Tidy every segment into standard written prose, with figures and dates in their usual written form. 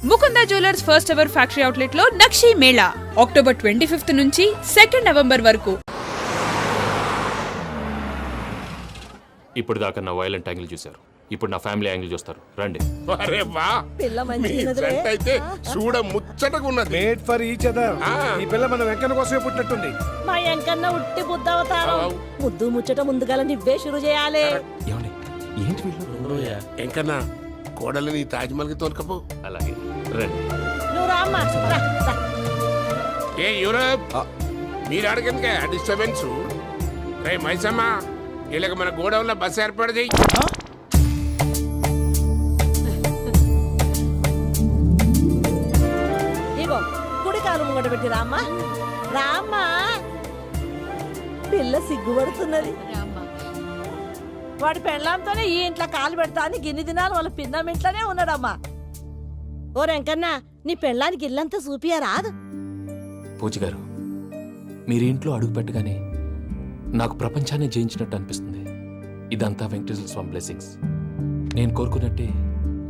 Mukunda jewellers first ever factory outlet లో నక్షి Mela October 25 నుంచి 2 November వరకు. ఇప్పుడు దాకా నా వైలెంట్ యాంగిల్ చూశారు, ఇప్పుడు నా ఫ్యామిలీ యాంగిల్ చూస్తారు. రండి. అరే వా, మీ ఫ్రెండ్ అయితే చూడ ముచ్చటగా ఉన్నది. Made for each other. ఈ పిల్ల మన వెంకన్న కోసమే పుట్టినట్టుంది. మా వెంకన్న ఉట్టి బుద్ధవతారం. ముద్దు ముచ్చట ముందుగా నువ్వే షురు చేయాలి. ఏంటి వీళ్ళు? ఎంకన్నా కోడలిని తాజ్మహల్ కి తోలుకపో. అలాగే రండి. నువ్వు రామ్మా. ఏ యూరప్, మీరు అడగనుక డిస్టర్బెన్స్. రే మైసమ్మ, వీళ్ళకి మన గోడౌన్లో బస్సు ఏర్పాటు చేయి. ఇగో కుడి కాలు ముంగట పెట్టి రామ్మా. రామ్మా, పిల్ల సిగ్గుపడుతున్నది. వాడి పెళ్ళాంతోనే ఈ ఇంట్లో కాలు పెడతా అని గిన్ని దినాలు వాళ్ళ పిన్నం ఇంట్లోనే ఉన్నాడమ్మా. ఓ వెంకన్న, నీ పెళ్ళానికి ఇల్లంతా చూపియా రాదు. పూజ గారు, మీరు ఇంట్లో అడుగు పెట్టగానే నాకు ప్రపంచాన్ని జయించినట్టు అనిపిస్తుంది. ఇదంతా వెంకటేశ్వర స్వామి బ్లెస్సింగ్స్. నేను కోరుకున్నట్టే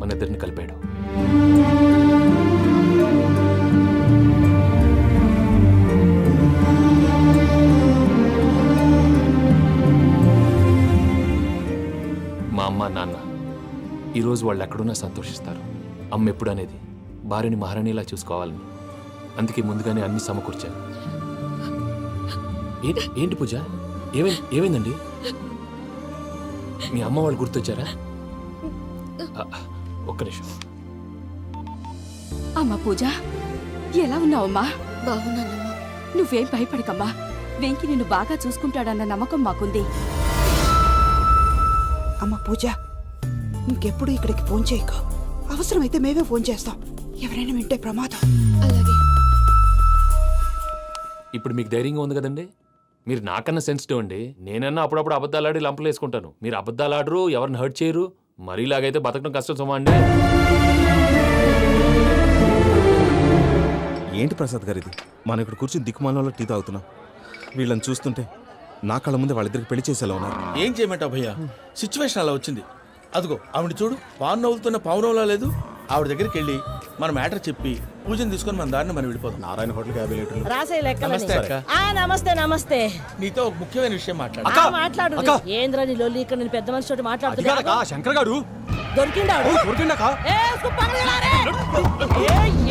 మన ఇద్దరిని కలిపాడు. మా అమ్మ నాన్న ఈరోజు వాళ్ళు ఎక్కడున్నా సంతోషిస్తారు. అమ్మ ఎప్పుడు అనేది భార్యని మహారాణిలా చూసుకోవాలని, అందుకే ముందుగానే అన్ని సమకూర్చాను. ఏంటి పూజ, ఏమైందండి? మీ అమ్మ వాళ్ళు గుర్తొచ్చారా? ఒక్క నిమిషం. అమ్మా పూజ, ఎలా ఉన్నావమ్మా? బాగున్నానమ్మా. నువ్వేం భయపడకమ్మా, వెంకి నిన్ను బాగా చూసుకుంటాడన్న నమ్మకం మాకుంది. అమ్మ పూజ, ఇంకెప్పుడు ఇక్కడికి ఫోన్ చేయకు. అవసరమైతే మేమే ఫోన్ చేస్తాం. ఎవరైనా వింటే ప్రమాదం. అలాగే. ఇప్పుడు మీకు ధైర్యంగా ఉంది కదండి. మీరు నాకన్నా సెన్సిటివ్ అండి. నేనన్నా అప్పుడప్పుడు అబద్ధాలాడి లంపలు వేసుకుంటాను. మీరు అబద్ధాలాడరు, ఎవరిని హర్ట్ చేయరు. మరీలాగైతే బతకడం కష్టం సుమా అండి. ఏంటి ప్రసాద్ గారు ఇది? మనం ఇక్కడ కూర్చుని దిక్కుమాలలో టీ తాగుతున్నాం. వీళ్ళని చూస్తుంటే నా కళ్ళ ముందే వాళ్ళిద్దరికి పెళ్లి చేసేలా ఉన్నారు. ఏం చేయమంటావు భయ్యా, సిచ్యువేషన్ అలా వచ్చింది. అదిగో ఆవిడ చూడు, పావు నవ్వుతున్న పావునవ్వులా లేదు. ఆవిడ దగ్గరికి వెళ్ళి మన మ్యాటర్ చెప్పి పూజను తీసుకొని మన దారిని మనం వెళ్ళిపోతాం. నారాయణ హోటల్కి 50 లీటర్లు. రాసే లెక్క. నమస్తే అక్క. నమస్తే నమస్తే. నీతో ఒక ముఖ్యమైన విషయం మాట్లాడు. ఏంద్రా నీ లొల్లి? ఇక్కడ నేను పెద్ద మనిషి తోటి మాట్లాడుతున్నా. శంకర్ గారు దొరికిండాడు.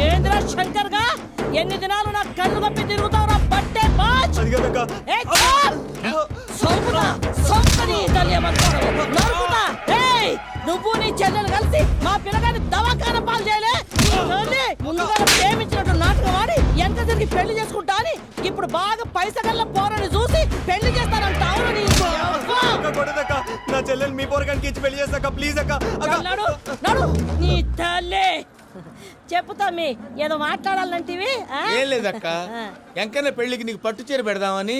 ఏంద్రా శంకర్ గా, ఎన్ని దినాలు నా కళ్ళు కప్పి తిరుగుతావురా బట్టే బాచ్. నువ్వు నీ చెల్లెలు కలిసి మా పిల్లగాని దవాఖాన పాలు చేయలే. ముందుగా ప్రేమించినట్టు నాటకం ఆడి ఎంత తిరిగి పెళ్లి చేసుకుంటా అని ఇప్పుడు బాగా పైసగల్ల పోరని చూసి పెళ్లి చేస్తానంటావు. నా చెల్లెలు మీ పోరగానికి ఇచ్చి పెళ్లి చేస్తాక ప్లీజ్ అక్క. నీ తల్లి చెప్పుతా. మీ ఏదో మాట్లాడాలంటివి. ఏం లేదక్క, ఎంకన్న పెళ్లికి నీకు పట్టు చీర పెడదామని.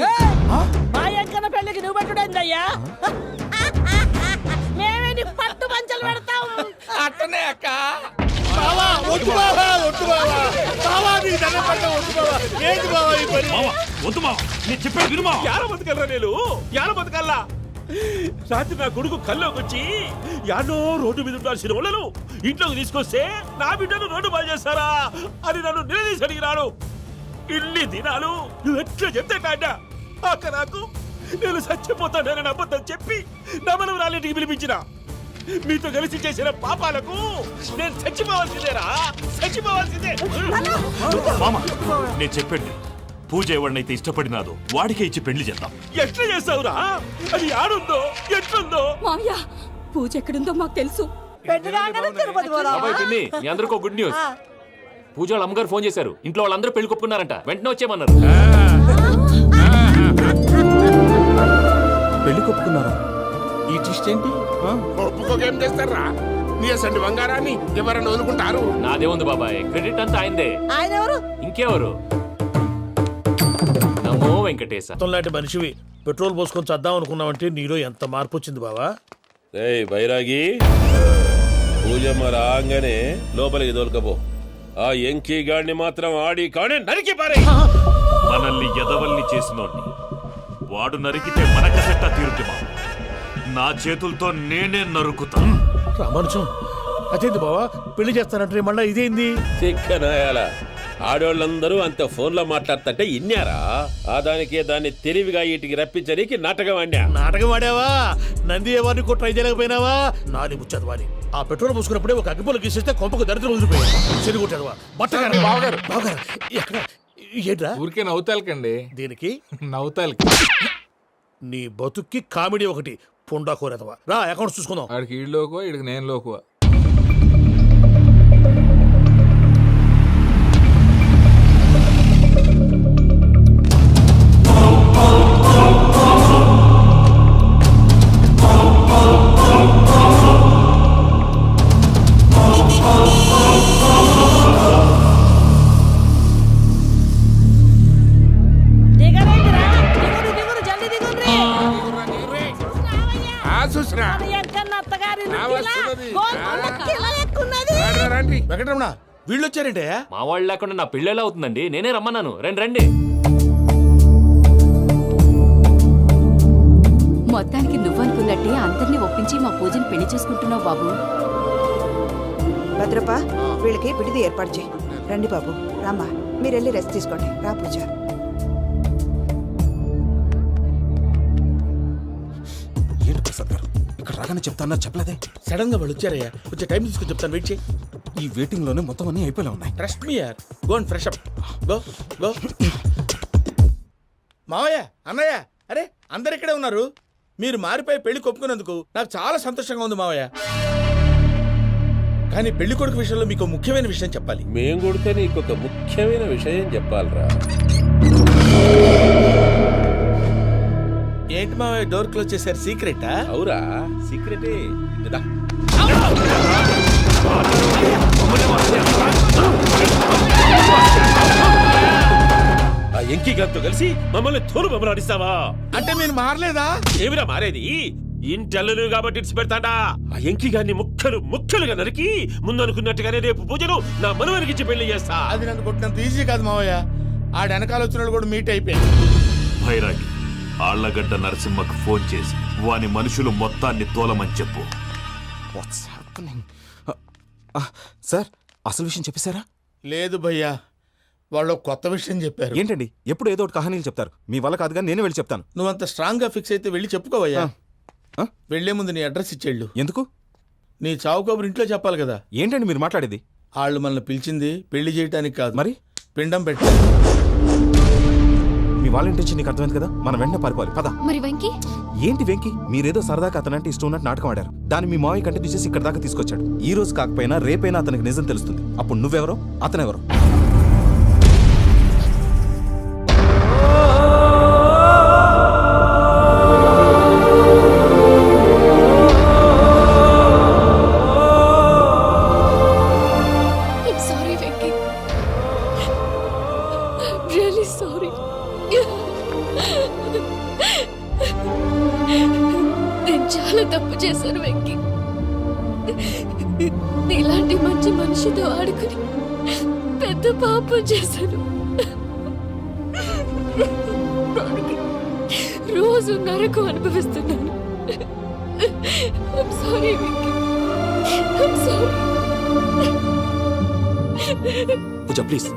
మా ఎంకన్న పెళ్లికి నువ్వు పెట్టుడేందయ్యా? మేమే నీ పట్టు పంచలు పెడతాం. అట్టనే అక్క. రాత్రి నా కొడుకు కల్లోకి వచ్చి యాడో రోడ్డు మీద ఉండాల్సిన వాళ్ళను ఇంట్లోకి తీసుకొస్తే నా బిడ్డను రోడ్డు బాగా చేస్తారా అని నన్ను నిలదీసి అడిగినాడు. ఇన్ని దినాలు నువ్వు ఎట్లా చెప్తే కాట అక్క నాకు నేను చచ్చిపోతానని అబద్ధం చెప్పి నమ్మనం రాలేటికి పిలిపించిన. మీతో కలిసి చేసిన పాపాలకు నేను చచ్చిపోవాల్సిందేరా, చచ్చిపోవాల్సిందే. మామ, నేను చెప్పండి, పూజ ఎవరినైతే ఇష్టపడినాదో వాడికే ఇచ్చి పెళ్లి చేద్దాం. ఎట్లా చేస్తావురా? అది ఆడుందో ఎట్లుందో. మామయ్య, పూజ ఎక్కడుందో మాకు తెలుసు. మీ అందరికీ గుడ్ న్యూస్. పూజ వాళ్ళ అమ్మగారు ఫోన్ చేశారు. ఇంట్లో వాళ్ళందరూ పెళ్లి కొప్పుకున్నారంట. వెంటనే వచ్చేయమన్నారు. పెళ్లి కొప్పుకున్నారా? ఈ ట్విస్ట్ ఏంటి? ఒప్పుకోకేం చేస్తారా? నీ అసలు బంగారాన్ని ఎవరన్నా వదులుకుంటారు? నాదేముంది బాబాయ్, క్రెడిట్ అంతా ఆయనదే. ఆయన ఎవరు? ఇంకెవరు? నమో వెంకటేశ. లాంటి మనిషివి పెట్రోల్ పోసుకొని చద్దాం అనుకున్నావంటే నీలో ఎంత మార్పు వచ్చింది బావా. బైరాగి, పూజమ్మ రాగానే లోపలికి దొరకపో. ఆ ఎంకీ గాడిని మాత్రం ఆడి కానీ నరికి పారే. మనల్ని ఎదవల్ని చేసినోడ్ని వాడు నరికితే మనక సెట్ట తీరుతుమా. నా చేతులతో నేనే నరుకుతా. రామానుజం, అదేంది బావా పెళ్లి చేస్తానంటే మళ్ళీ ఇదేంది? చిక్కనాయాల ఆడోళ్ళందరూ అంత ఫోన్లో మాట్లాడుతుంటే ఇన్నారా ఆ దానికే దాన్ని తెలివిగా వీటికి రప్పించడానికి నాటకం అండా. నాటకం ఆడావా? నంది ఎవరిని కూడా ట్రై చేయలేకపోయినావా? నాది ముచ్చదు వారి ఆ పెట్రోల్ పూసుకున్నప్పుడే ఒక అగ్గిపొల గీసేస్తే కొంపకు దరిద్రం వదిలిపోయాడు. చెరుగుంటాడు బట్టగారు బావగారు బావగారు ఎక్కడ ఏంట్రా? ఊరికే నవ్వుతాలకండి. దీనికి నవ్వుతాలకి నీ బతుక్కి కామెడీ ఒకటి పుండా కోరేదవా. రా అకౌంట్స్ చూసుకుందాం. ఆడికి ఈడు లోకువ, ఈడికి నేను లోకువ. దిగరేంటిరా? దిగురు జల్దీ దిగుర్రి. చూసిరా మన ఎంకన్న అత్తగారి ఆ వస్తున్నది. గోల్కొండ కిల లెక్కున్నది. రండి. వెంకటరమణ వీళ్ళు వచ్చారంటే మా వాళ్ళు లేకుండా నా పెళ్ళి ఎలా అవుతుందండి? నేనే రమ్మన్నాను. రండి రండి. మొత్తానికి నువ్వనుకున్నట్టే అందరినీ ఒప్పించి మా పూజని పెళ్లి చేసుకుంటున్నావు బాబు. భద్రప్ప వీళ్ళకి విడిది ఏర్పాటు చేయి. రండి బాబు రామ్మా, మీరు వెళ్ళి రెస్ట్ తీసుకోండి. రా పూజ. ఏంటి ప్రసాద్ గారు ఇక్కడ రాగానే చెప్తాను చెప్పలేదే? సడన్ గా వాళ్ళు వచ్చారయ్యా, కొంచెం టైం తీసుకొని చెప్తాను, వెయిట్ చేయి. ఈ వెయిటింగ్ లోనే మొత్తం అన్ని అయిపోయినా ఉన్నాయి. ట్రస్ట్ మీ యార్, go and fresh up. Go go. మావయ్య అన్నయ్య, అరే అందరు ఇక్కడే ఉన్నారు. మీరు మారిపోయి పెళ్లి కొప్పుకున్నందుకు నాకు చాలా సంతోషంగా ఉంది మావయ్య. కానీ పెళ్లి కొడుకు విషయంలో మీకు ముఖ్యమైన విషయం చెప్పాలి. మేం కొడితే నీకు ఒక ముఖ్యమైన విషయం చెప్పాలరా. ఏంటి మావయ్య డోర్ క్లోజ్ చేశారు? సీక్రెటా? అవురా, సీక్రెటే. ఇదా. ఆ ఎంకి గారితో కలిసి మమ్మల్ని తోలు బొమ్మలాడిస్తావా? అంటే మీరు మారలేదా? ఏమిరా మారేది? ఇంటల్లు కాబట్టి ఇడిచి పెడతాడా? ఆ ఎంకి గారిని ముక్కలుగా నరికి ముందనుకున్నట్టుగానే రేపు పూజను నా మనవరికిచ్చి పెళ్లి చేస్తా. అది నన్ను కొట్టినంత ఈజీ కాదు మావయ్య. ఆడ వెనకాల వచ్చిన వాళ్ళు కూడా మీట్ అయిపోయారు. భైరాగి ఆళ్లగడ్డ నరసింహకు ఫోన్ చేసి వాని మనుషులు మొత్తాన్ని తోలమని చెప్పు. What's happening? సార్ అసలు విషయం చెప్పేశారా? లేదు భయ్యా, వాళ్ళు కొత్త విషయం చెప్పారు. ఏంటండి ఎప్పుడు ఏదో ఒకటి కహానీలు చెప్తారు. మీ వల్ల కాదుగా నేనే వెళ్ళి చెప్తాను. నువ్వంత స్ట్రాంగ్ గా ఫిక్స్ అయితే వెళ్ళి చెప్పుకోవయ్యా. వెళ్లే ముందు నీ అడ్రస్ ఇచ్చేళ్ళు. ఎందుకు? నీ చావు కబురు ఇంట్లో చెప్పాలి కదా. ఏంటండి మీరు మాట్లాడేది? వాళ్ళు మనల్ని పిలిచింది పెళ్లి చేయటానికి కాదు, మరి పిండం పెట్టారు. మీ వాళ్ళ ఇంటి నీకు అర్థమైంది కదా, మనం వెంటనే పారిపోవాలి. పద. మరి వెంకీ? ఏంటి వెంకి? మీరేదో సరదాగా అతనంటే ఇష్టం ఉన్నట్టు నాటకం ఆడారు. దాన్ని మీ మావయ్య కంటిన్యూ చేసి ఇక్కడ దాకా తీసుకొచ్చాడు. ఈ రోజు కాకపోయినా రేపైనా అతనికి నిజం తెలుస్తుంది. అప్పుడు నువ్వెవరో అతనెవరో. Sorry Venky, really sorry. నేను చాలా తప్పు చేశాను వెంకీ. నీలాంటి మంచి మనిషితో ఆడుకుని పెద్ద పాపం చేశాను. రోజు నరకం అనుభవిస్తున్నాను. I'm sorry, Venky. I'm sorry. Pooja please.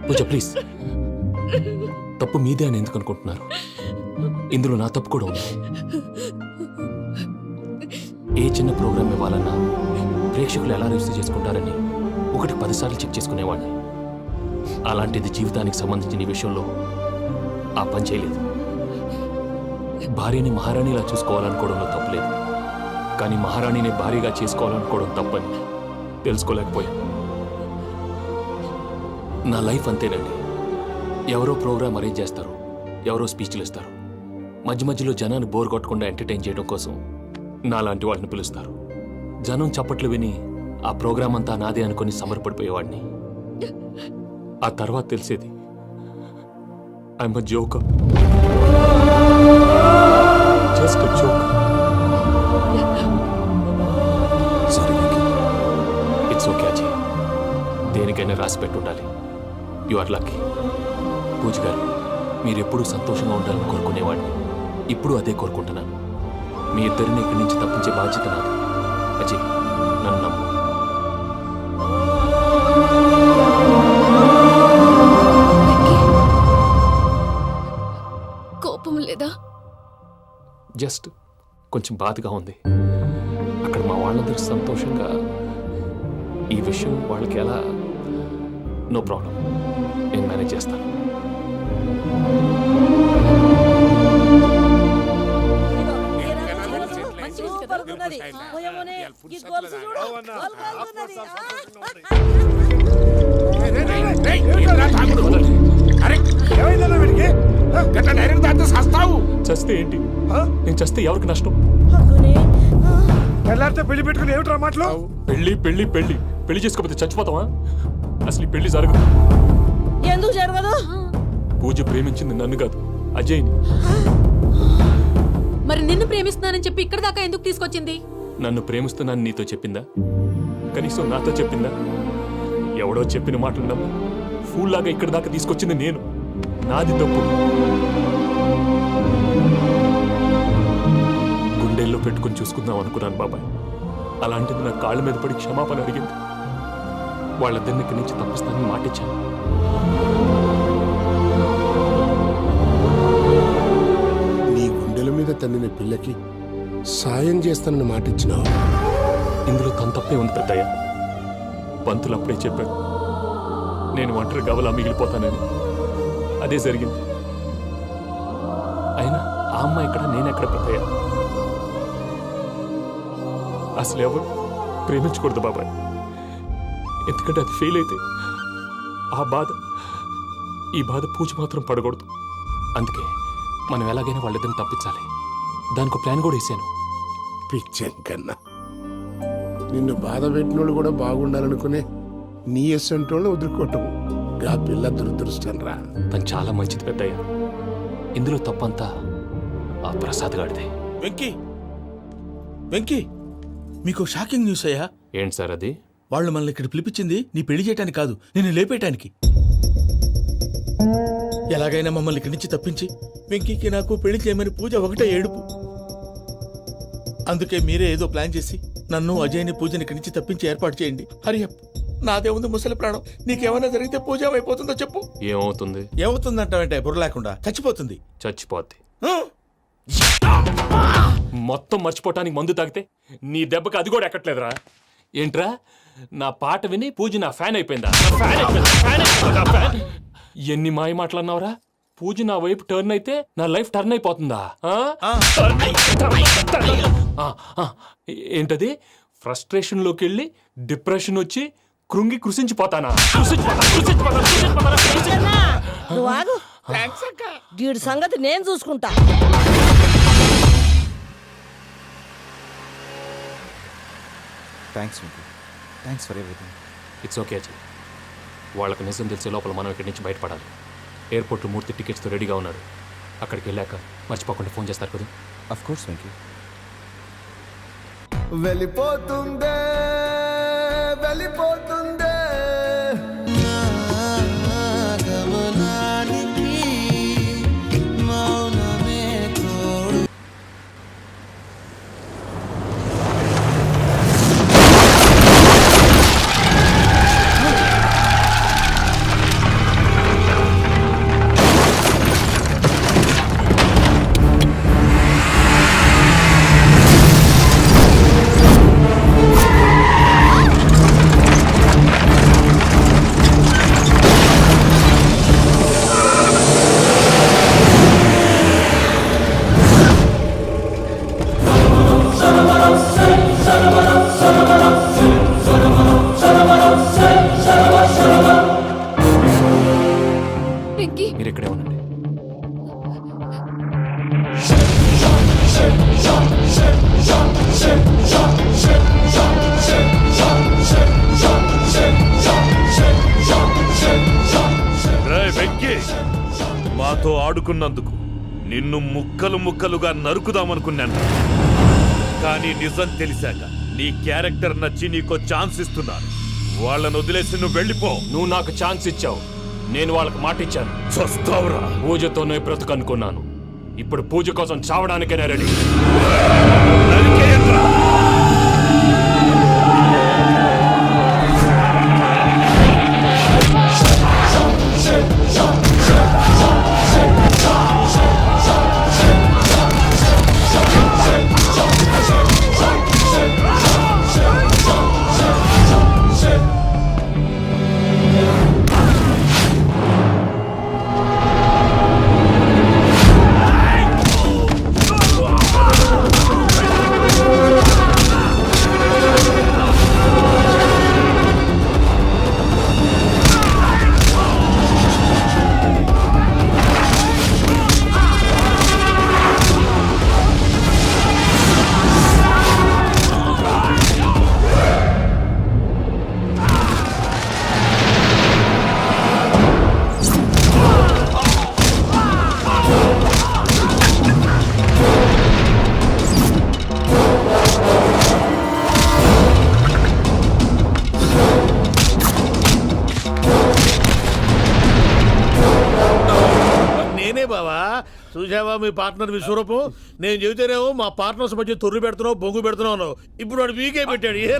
Pooja please. తప్పు మీదే అని ఎందుకు అనుకుంటున్నారు? ఇందులో నా తప్పు కూడా ఉంది. ఏ చిన్న ప్రోగ్రామ్ ఇవ్వాలన్నా ప్రేక్షకులు ఎలా రిసీవ్ చేసుకుంటారని 1-10 సార్లు చెక్ చేసుకునేవాడిని. అలాంటిది జీవితానికి సంబంధించిన ఈ విషయంలో ఆ పని చేయలేదు. భార్యని మహారాణిలా చూసుకోవాలనుకోవడంలో తప్పులేదు, కానీ మహారాణిని భార్యగా చేసుకోవాలనుకోవడం తప్పని తెలుసుకోలేకపోయాను. నా లైఫ్ అంతేనండి. ఎవరో ప్రోగ్రామ్ అరేంజ్ చేస్తారు, ఎవరో స్పీచ్లు ఇస్తారు. మధ్య మధ్యలో జనాన్ని బోర్ కొట్టకుండా ఎంటర్టైన్ చేయడం కోసం నాలాంటి వాళ్ళని పిలుస్తారు. జనం చప్పట్లు విని ఆ ప్రోగ్రామ్ అంతా నాదే అనుకుని సమర్పడిపోయేవాడిని. ఆ తర్వాత తెలిసేది I'm a joker. Just a joker. Sorry Venky. It's okay Ajay. దేనికైనా రాసి పెట్టుండాలి. You are lucky. పూజ గారు, మీరెప్పుడూ సంతోషంగా ఉండాలని కోరుకునేవాడిని. ఇప్పుడు అదే కోరుకుంటున్నాను. మీ ఇద్దరిని ఇక్కడి నుంచి తప్పించే బాధ్యత నాది. అజయ్, నన్ను నమ్ము. కోపం లేదా? జస్ట్ కొంచెం బాధగా ఉంది. అక్కడ మా వాళ్ళందరూ సంతోషంగా ఈ విషయం వాళ్ళకి ఎలా. నో ప్రాబ్లం, నేను మేనేజ్ చేస్తాను. సూపర్ ఉన్నది. పోయేమోనే, ఈ గొలుసు చూడు. గొలుసు ఉన్నది. డైరెక్ట్ తాగితే సస్తావు. చస్తే ఏంటి? నేను చస్తే ఎవరికి నష్టం? అక్కునే. పెళ్లి పెట్టుకుని ఏమిట్రా మాటలు? పెళ్లి పెళ్లి పెళ్లి పెళ్లి చేసుకోకపోతే చచ్చిపోతావా? అసలు ఈ పెళ్లి జరగదు. ఎందుకు జరగదు? పూజ ప్రేమించింది నన్ను కాదు, అజయ్ని. మరి నిన్ను ప్రేమిస్తున్నానని చెప్పి ఇక్కడ దాకా ఎందుకు తీసుకొచ్చింది? నన్ను ప్రేమిస్తున్నాను నీతో చెప్పిందా? కనీసం నాతో చెప్పిందా? ఎవడో చెప్పిన మాటలు నమ్మి ఫూల్ లాగా ఇక్కడ దాకా తీసుకొచ్చింది నేను. నాది తప్పు. గుండెల్లో పెట్టుకుని చూసుకుందాం అనుకున్నాను బాబాయ్. అలాంటిది నా కాళ్ళ మీద పడి క్షమాపణ అడిగింది. వాళ్ళిద్దరిని ఇక్కడి నుంచి తప్పిస్తానని మాటిచ్చాను. నీ గుండెల మీద తన్నిన పిల్లకి సాయం చేస్తానని మాటిచ్చినావు. ఇందులో తన తప్పే ఉంది పెద్దయ్య. పంతులు అప్పుడే చెప్పాడు నేను ఒంటరి గవలా మిగిలిపోతానని. అదే జరిగింది. అయినా ఆ అమ్మాయి ఎక్కడ, నేనెక్కడ పెద్దయ్య? అసలు ఎవరు ప్రేమించకూడదు బాబాయ్. ఎందుకంటే అది ఫెయిల్ అయితే ఈ బాధ పూజ మాత్రం పడకూడదు. అందుకే మనం ఎలాగైనా వాళ్ళిద్దరిని తప్పించాలి. దానికి ప్లాన్ కూడా వేసాను. పిచ్చం కన్నా నిన్ను బాధ పెట్టినోళ్ళు కూడా బాగుండాలనుకునే నీ ఎస్సంటోళ్ళు వదులుకోవటం ఆ పిల్ల దురదృష్టం రా. తను చాలా మంచిది పెద్దయ్య. ఇందులో తప్పంతా ఆ ప్రసాద్ గాడిదే. వెంకీ, వెంకీ, మీకు షాకింగ్ న్యూస్ అయ్యా. ఏంటి సార్ అది? వాళ్ళు మనల్ని ఇక్కడ పిలిపించింది నీ పెళ్లి చేయటానికి కాదు, నిన్ను లేపేయటానికి. ఎలాగైనా మమ్మల్ని ఇక్కడి నుంచి తప్పించి వెంకీకి నాకు పెళ్లి చేయమని పూజ ఒకటే ఏడుపు. అందుకే మీరే ఏదో ప్లాన్ చేసి నన్ను అజయ్ని పూజని ఇక్కడి నుంచి తప్పించి ఏర్పాటు చేయండి. హరియప్, నాదే ఉంది ముసలి ప్రాణం. నీకేమైనా జరిగితే పూజ అయిపోతుందో చెప్పు. ఏమవుతుంది? ఏమవుతుందంటావంటే బుర్ర లేకుండా చచ్చిపోతుంది. చచ్చిపోద్ది. ఆ? మొత్తం మర్చిపోవటానికి మందు తాగితే నీ దెబ్బకి అది కూడా ఎక్కట్లేదురా. ఏంట్రా, నా పాట విని పూజ నా ఫ్యాన్ అయిపోయిందా? ఎన్ని మాయ మాటలన్నావురా? పూజ నా వైపు టర్న్ అయితే నా లైఫ్ టర్న్ అయిపోతుందా? ఏంటది? ఫ్రస్ట్రేషన్ లోకి వెళ్ళి డిప్రెషన్ వచ్చి కృంగి కృషించిపోతానా? నువ్వు ఆగు. వీడి సంగతి నేను చూసుకుంటా. Thanks Venky, thanks for everything. It's okay Ajay. వాళ్ళకి నిజం తెలిసే లోపల మనం ఇక్కడి నుంచి బయటపడాలి. ఎయిర్పోర్ట్లో మూర్తి టికెట్స్తో రెడీగా ఉన్నాడు. అక్కడికి వెళ్ళాక మర్చిపోకుండా ఫోన్ చేస్తారు కదా. Of course Venky. వెళ్ళిపోతుందే వెళ్ళిపోతుందే గమనానికి మౌనమే తోడు. మీరు ఇక్కడే ఉండండి. వెంకీ, మాతో ఆడుకున్నందుకు నిన్ను ముక్కలు ముక్కలుగా నరుకుదామనుకున్నాను. కానీ నిజం తెలిసాక నీ క్యారెక్టర్ నచ్చి నీకో ఛాన్స్ ఇస్తున్నారు. వాళ్ళను వదిలేసి నువ్వు వెళ్ళిపో. నువ్వు నాకు ఛాన్స్ ఇచ్చావు, నేను వాళ్ళకి మాట ఇచ్చాను. చస్తావురా. పూజతోనే బ్రతుకనుకున్నాను. ఇప్పుడు పూజ కోసం చావడానికైనా రెడీ. చూసావా మీ పార్ట్నర్ విశ్వరూపం? నేను చెబితేనేమో మా పార్ట్నర్స్ మధ్య తొర్రు పెడుతున్నావు, బొంగు పెడుతున్నావు అన్నావు. ఇప్పుడు వాడు వీకే పెట్టాడు. ఏ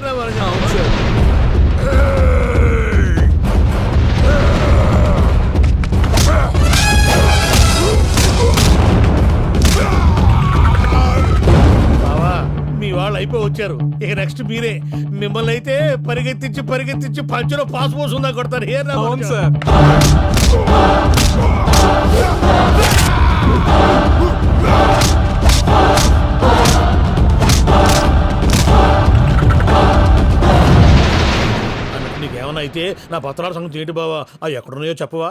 మీ వాళ్ళు అయిపోయి వచ్చారు. ఇక నెక్స్ట్ మీరే. మిమ్మల్ని అయితే పరిగెత్తించి పంచలో పాస్ పోసుందా కొడతారు. ఏ నీకేమన్నా అయితే నా పత్రాల సంగతి ఏంటి బావా? అవి ఎక్కడున్నాయో చెప్పవా?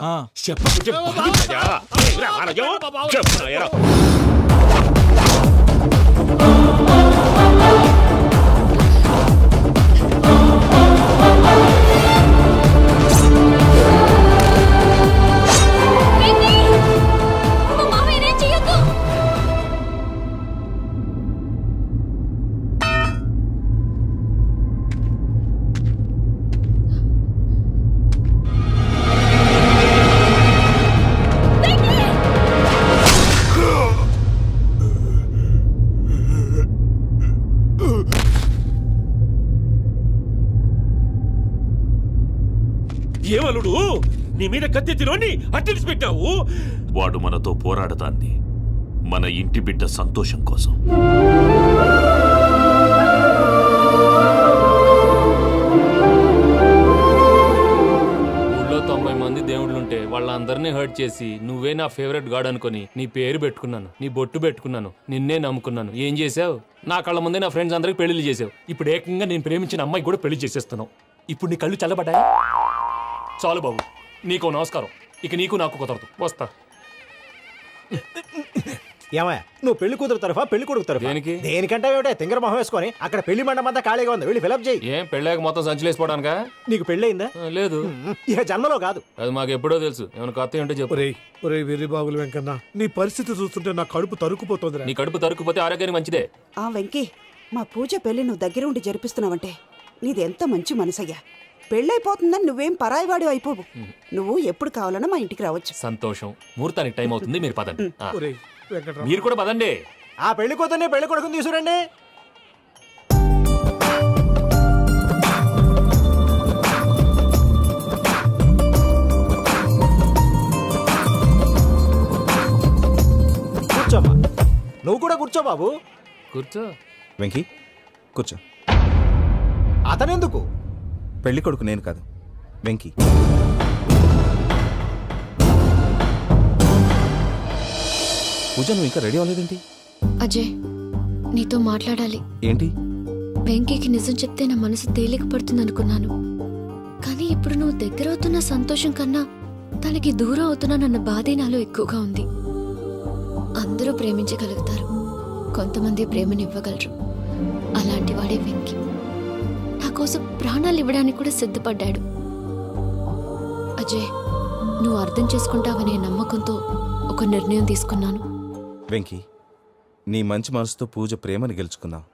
ఏమలుడు నీ మీద కత్తెత్తిలోని అట్టెలిసి పెట్టావు. వాడు మనతో పోరాడతాంది మన ఇంటి బిడ్డ సంతోషం కోసం. ఊళ్ళో 90 మంది దేవుళ్ళుంటే వాళ్ళందరినీ హర్ట్ చేసి నువ్వే నా ఫేవరెట్ గాడ్ అనుకుని నీ పేరు పెట్టుకున్నాను, నీ బొట్టు పెట్టుకున్నాను, నిన్నే నమ్ముకున్నాను. ఏం చేసావు? నా కళ్ళ ముందే నా ఫ్రెండ్స్ అందరికి పెళ్లి చేసావు. ఇప్పుడు ఏకంగా నేను ప్రేమించిన అమ్మాయి కూడా పెళ్లి చేసేస్తున్నావు. ఇప్పుడు నీ కళ్ళు చల్లబడ్డాయి. చాలు బాబు, నీకో నమస్కారం. ఇక నీకు నాకు కుదరదు. వస్తా. ఏమయ్య, నువ్వు పెళ్లి కూతురు తరఫా పెళ్లి కొడుకు తరఫా? దేనికి? దేనికంటే ఏమిటే తింగర మొహం వేసుకొని అక్కడ పెళ్లి మండపం అంతా ఖాళీగా ఉంది, వెళ్ళి ఫిలప్ చేయి. ఏం పెళ్ళాక మొత్తం సంచలేసిపోవడానికా? నీకు పెళ్ళయిందా? లేదు. ఇక జన్మలో కాదు. అది మాకు ఎప్పుడో తెలుసు. ఏమైనా కొత్త ఏంటో చెప్పు. ఒరే వెర్రి బాబులు వెంకన్న, నీ పరిస్థితి చూస్తుంటే నా కడుపు తరుక్కుపోతుంది. నీ కడుపు తరుక్కుపోతే ఆరోగ్యానికి మంచిదే. ఆ వెంకీ, మా పూజ పెళ్లి నువ్వు దగ్గర ఉండి జరిపిస్తున్నావంటే నీది ఎంత మంచి మనసయ్యా. పెళ్ళైపోతుందని నువ్వేం పరాయివాడు అయిపోవు. నువ్వు ఎప్పుడు కావాలన్నా మా ఇంటికి రావచ్చు. సంతోషం. ముహూర్తానికి టైం అవుతుంది, మీరు పదండి. మీరు కూడా పదండి. ఆ పెళ్లి కూతుర్ని పెళ్లి కొడుకుని తీసుకురండి. కూర్చోమ్మా. నువ్వు కూడా కూర్చో బాబు. కూర్చో. వెంకీ కూర్చో. అతనెందుకు? పెళ్లి కొడుకు నేను కాదు, వెంకీ. పూజ, నువ్వు ఇంకా రెడీ అవ్వలేదేంటి? అజయ్, నీతో మాట్లాడాలి. ఏంటి? వెంకీకి నిజం చెప్తే నా మనసు తేలిక పడుతుంది అనుకున్నాను. కానీ ఇప్పుడు నువ్వు దగ్గర అవుతున్న సంతోషం కన్నా తనకి దూరం అవుతున్నానన్న బాధే నాలో ఎక్కువగా ఉంది. అందరూ ప్రేమించగలుగుతారు, కొంతమంది ప్రేమనివ్వగలరు. అలాంటి వాడే వెంకీ. నా కోసం ప్రాణాలు ఇవ్వడానికి కూడా సిద్ధపడ్డాడు. అజయ్, నువ్వు అర్థం చేసుకుంటావనే నమ్మకంతో ఒక నిర్ణయం తీసుకున్నాను. వెంకీ, నీ మంచి మనసుతో పూజ ప్రేమని గెలుచుకున్నావు.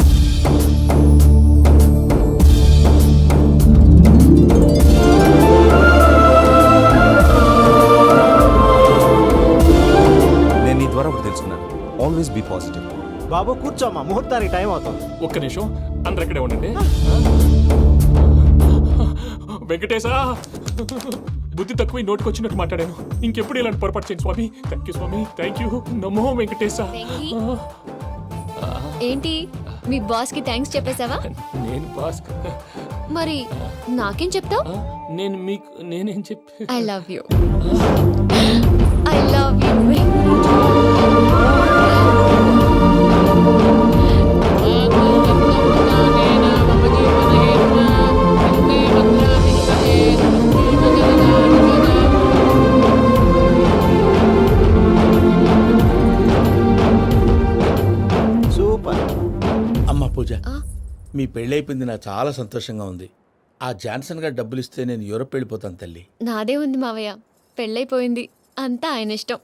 నేను నీ ద్వారా ఒకటి తెలుసుకున్నాను. Always be positive. బాబు కూర్చోమ్మా, ముహూర్తానికి టైం అవుతుంది. ఒక్క నిమిషం, అందరు ఇక్కడే ఉండండి. వెంకటేశా, బుద్ధి తక్కువ నోటికి వచ్చినట్టు మాట్లాడాను. ఇంకెప్పుడు ఇలాంటి పొరపాటు చేయండి స్వామి. థ్యాంక్ యూ స్వామి, థ్యాంక్ యూ. నమో వెంకటేశా. ఏంటి, మీ బాస్ కి థ్యాంక్స్ చెప్పేశావా? నేను బాస్. మరి నాకేం చెప్తావు? నేనేం చెప్పి? I love you. I love you. Super. అమ్మ పూజ, మీ పెళ్ళైపోయింది, నాకు చాలా సంతోషంగా ఉంది. ఆ జాన్సన్ గారు డబ్బులు ఇస్తే నేను యూరోప్ వెళ్ళిపోతాను తల్లి. నాదే ఉంది మావయ్య, పెళ్ళైపోయింది, అంతా ఆయన ఇష్టం.